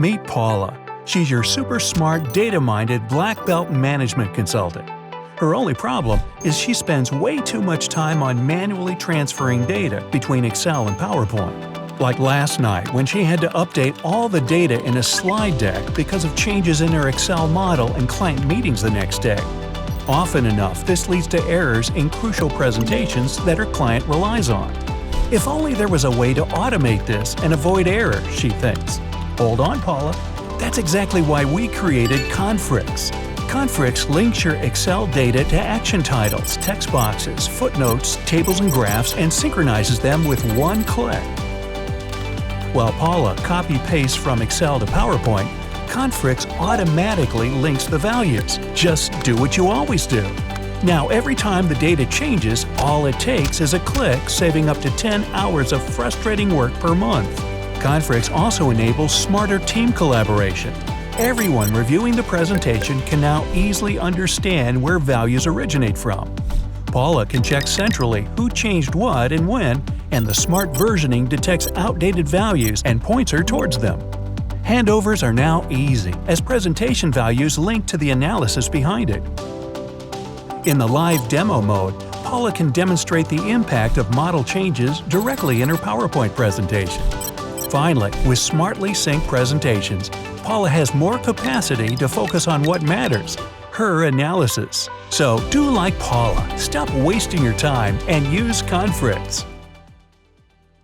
Meet Paula. She's your super smart, data-minded black belt management consultant. Her only problem is she spends way too much time on manually transferring data between Excel and PowerPoint. Like last night when she had to update all the data in a slide deck because of changes in her Excel model and client meetings the next day. Often enough, this leads to errors in crucial presentations that her client relies on. If only there was a way to automate this and avoid error, she thinks. Hold on, Paula. That's exactly why we created Confrix. Confrix links your Excel data to action titles, text boxes, footnotes, tables and graphs, and synchronizes them with one click. While Paula copy-pastes from Excel to PowerPoint, Confrix automatically links the values. Just do what you always do. Now, every time the data changes, all it takes is a click, saving up to 10 hours of frustrating work per month. Confrix also enables smarter team collaboration. Everyone reviewing the presentation can now easily understand where values originate from. Paula can check centrally who changed what and when, and the smart versioning detects outdated values and points her towards them. Handovers are now easy, as presentation values link to the analysis behind it. In the live demo mode, Paula can demonstrate the impact of model changes directly in her PowerPoint presentation. Finally, with smartly synced presentations, Paula has more capacity to focus on what matters, her analysis. So do like Paula, stop wasting your time and use Confrix.